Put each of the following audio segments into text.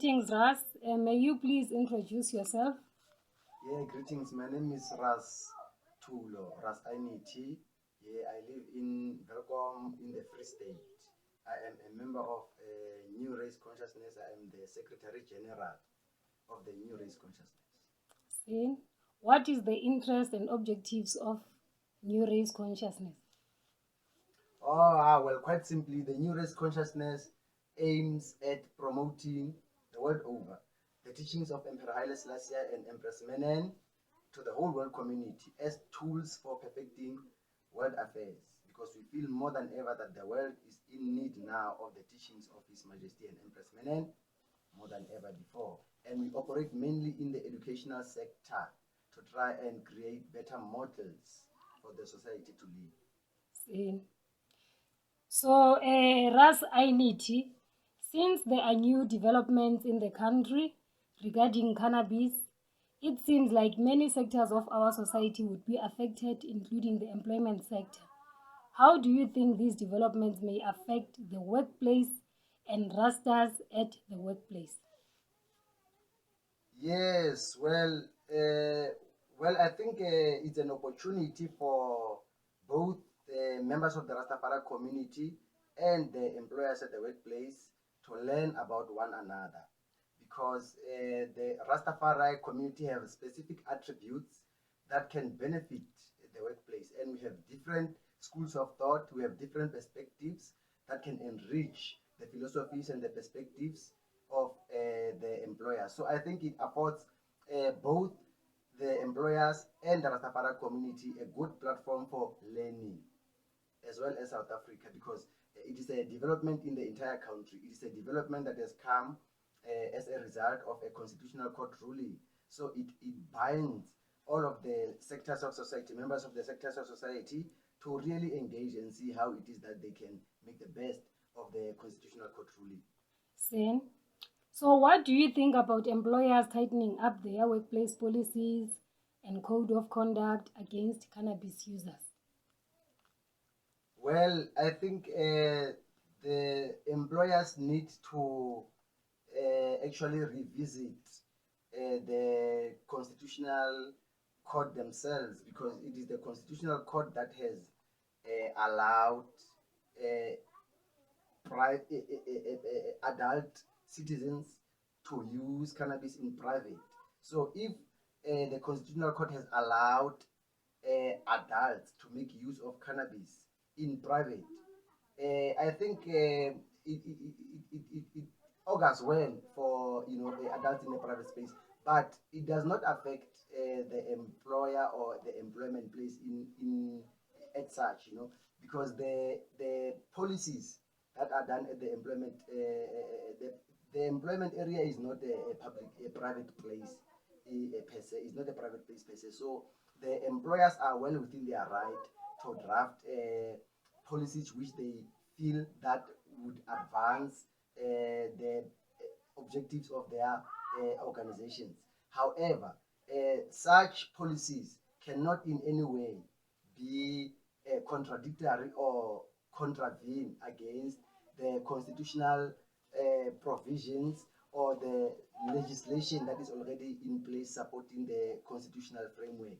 Greetings, Ras. May you please introduce yourself? Yeah, greetings. My name is Ras Tulo, Ras Ainiti. Yeah, I live in Velkom in the Free State. I am a member of New Race Consciousness. I am the Secretary General of the New Race Consciousness. Say, what is the interest and objectives of New Race Consciousness? Well, quite simply, the New Race Consciousness aims at promoting the world over the teachings of Emperor Haile Selassie and Empress Menen to the whole world community as tools for perfecting world affairs, because we feel more than ever that the world is in need now of the teachings of His Majesty and Empress Menen more than ever before. And we operate mainly in the educational sector to try and create better models for the society to live. Say, so, Ras Ainiti, since there are new developments in the country regarding cannabis, it seems like many sectors of our society would be affected, including the employment sector. How do you think these developments may affect the workplace and Rastas at the workplace? Yes, I think it's an opportunity for both the members of the Rastafari community and the employers at the workplace to learn about one another, because the Rastafari community have specific attributes that can benefit the workplace, and we have different schools of thought, we have different perspectives that can enrich the philosophies and the perspectives of the employer. So I think it affords both the employers and the Rastafari community a good platform for learning, as well as South Africa, because it is a development in the entire country. It is a development that has come as a result of a constitutional court ruling. So it binds all of the sectors of society, members of the sectors of society, to really engage and see how it is that they can make the best of the constitutional court ruling. Sen. So, what do you think about employers tightening up their workplace policies and code of conduct against cannabis users? Well, I think the employers need to actually revisit the constitutional court themselves, because it is the constitutional court that has allowed uh, adult citizens to use cannabis in private. So if the constitutional court has allowed adults to make use of cannabis in private, I think it augurs well for the adults in the private space, but it does not affect the employer or the employment place in at such, because the policies that are done at the employment the employment area is not a private place per se. It's not a private place per se. So the employers are well within their right to draft policies which they feel that would advance the objectives of their organizations. However, such policies cannot in any way be contradictory or contravene against the constitutional provisions or the legislation that is already in place supporting the constitutional framework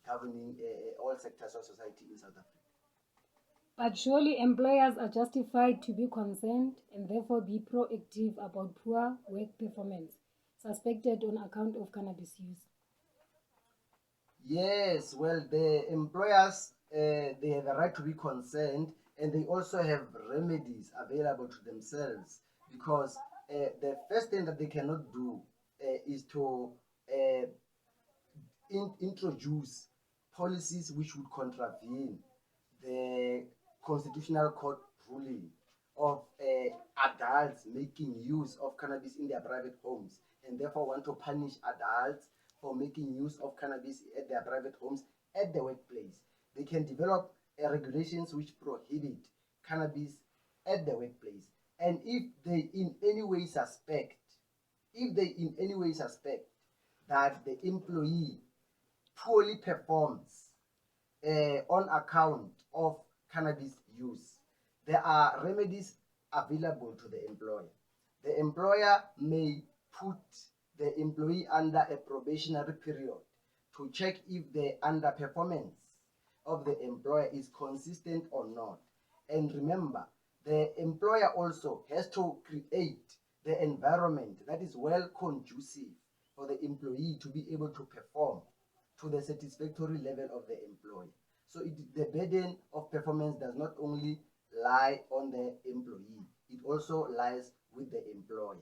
governing all sectors of society in South Africa. But surely employers are justified to be concerned and therefore be proactive about poor work performance suspected on account of cannabis use. Yes, well, the employers they have a right to be concerned, and they also have remedies available to themselves, because the first thing that they cannot do is to uh, introduce policies which would contravene the constitutional court ruling of adults making use of cannabis in their private homes, and therefore want to punish adults for making use of cannabis at their private homes at the workplace. They can develop regulations which prohibit cannabis at the workplace. And if they in any way suspect that the employee poorly performs on account of cannabis use, there are remedies available to the employer. The employer may put the employee under a probationary period to check if the underperformance of the employer is consistent or not. And remember, the employer also has to create the environment that is well conducive for the employee to be able to perform to the satisfactory level of the employer. So the burden of performance does not only lie on the employee, it also lies with the employer,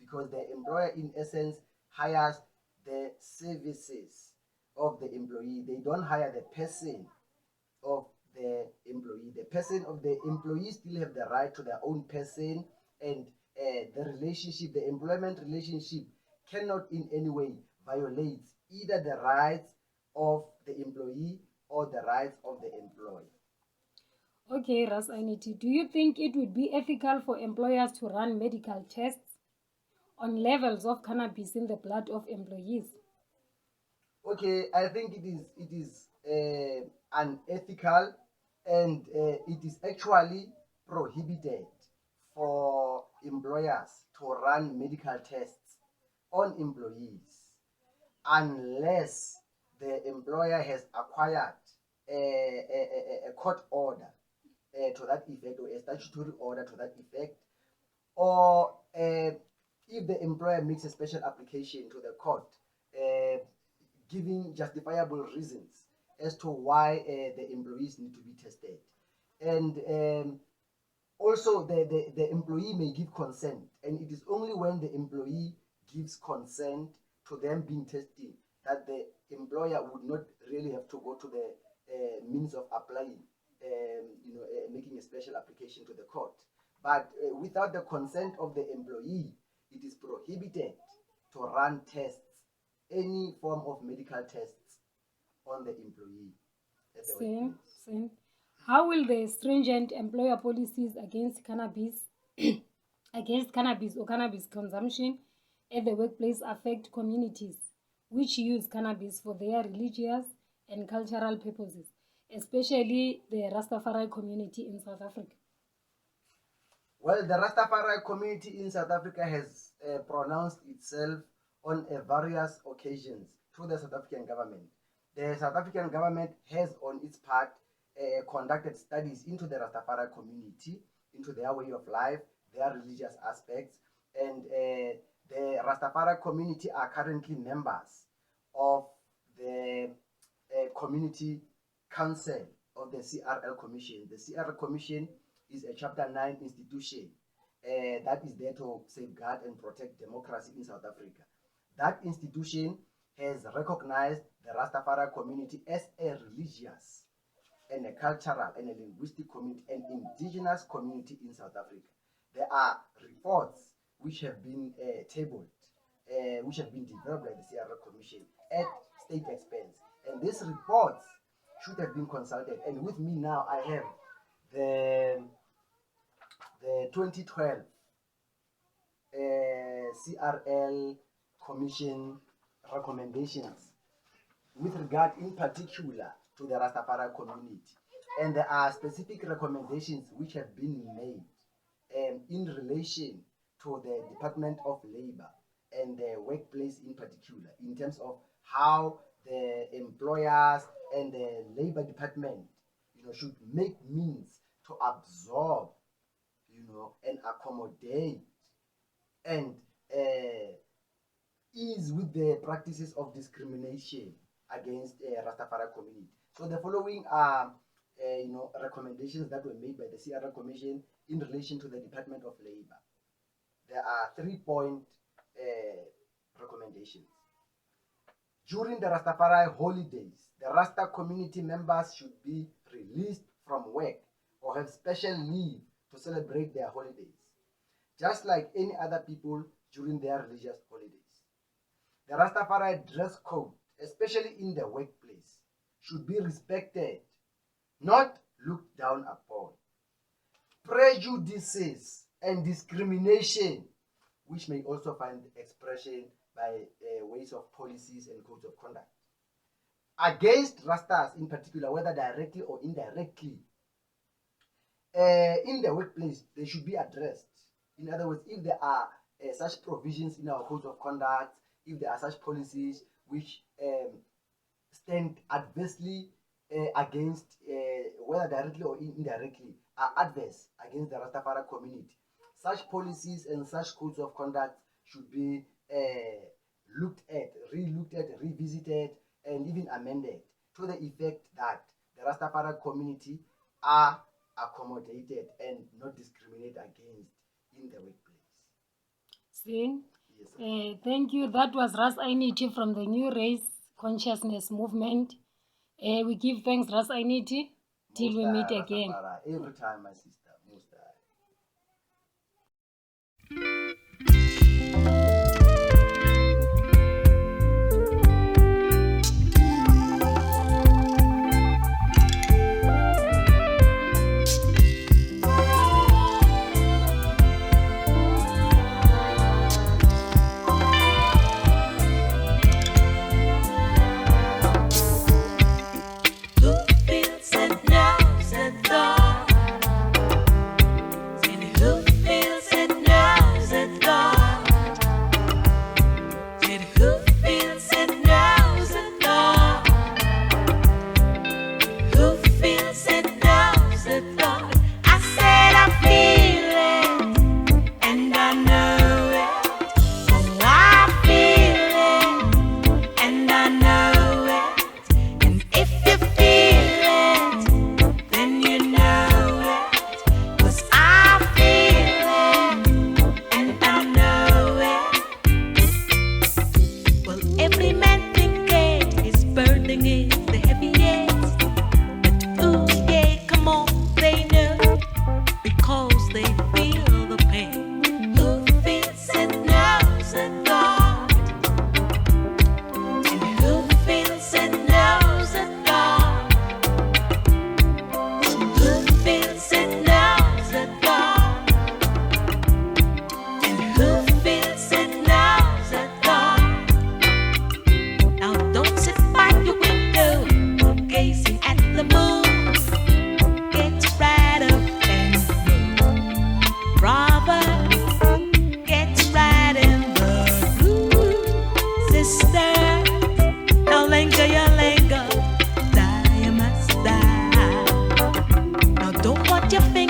because the employer in essence hires the services of the employee. They don't hire the person of the employee. The person of the employee still have the right to their own person, and the relationship, the employment relationship, cannot in any way violate either the rights of the employee or the rights of the employer. Okay, Rasanity, do you think it would be ethical for employers to run medical tests on levels of cannabis in the blood of employees? Okay, I think it is unethical, and it is actually prohibited for employers to run medical tests on employees unless the employer has acquired a court order to that effect, or a statutory order to that effect, or if the employer makes a special application to the court uh, giving justifiable reasons as to why the employees need to be tested. And also, the employee may give consent, and it is only when the employee gives consent to them being tested that the employer would not really have to go to the means of applying, making a special application to the court. But without the consent of the employee, it is prohibited to run tests, any form of medical tests on the employee at the Same, workplace. same. How will the stringent employer policies against cannabis or cannabis consumption at the workplace affect communities which use cannabis for their religious and cultural purposes, especially the Rastafari community in South Africa? Well, the Rastafari community in South Africa has pronounced itself on various occasions to the South African government. The South African government has, on its part, conducted studies into the Rastafari community, into their way of life, their religious aspects, and the Rastafari community are currently members of the community council of the CRL Commission. The CRL Commission is a Chapter 9 institution that is there to safeguard and protect democracy in South Africa. That institution has recognized the Rastafari community as a religious and a cultural and a linguistic community, an indigenous community in South Africa. There are reports which have been tabled, which have been developed by the CRL Commission at state expense. And these reports should have been consulted. And with me now, I have the 2012 CRL Commission recommendations with regard in particular to the Rastafari community. And there are specific recommendations which have been made in relation to the Department of Labor and the workplace in particular, in terms of how the employers and the labor department, should make means to absorb, and accommodate and ease with the practices of discrimination against Rastafari community. So the following are, recommendations that were made by the CRL Commission in relation to the Department of Labor. There are 3-point recommendations. During the Rastafari holidays, the Rasta community members should be released from work or have special leave to celebrate their holidays, just like any other people during their religious holidays. The Rastafari dress code, especially in the workplace, should be respected, not looked down upon. Prejudices and discrimination, which may also find expression by ways of policies and codes of conduct, against Rastas in particular, whether directly or indirectly, in the workplace, they should be addressed. In other words, if there are such provisions in our code of conduct, if there are such policies which stand adversely against, whether directly or indirectly, are adverse against the Rastafari community. Such policies and such codes of conduct should be looked at, re-looked at, revisited, and even amended to the effect that the Rastafari community are accommodated and not discriminated against in the workplace. See? Yes, Thank you. That was Ras Ainiti from the New Race Consciousness Movement. We give thanks, Ras Ainiti, till we meet again. Rastafari, every time, my sister, most time. Your finger.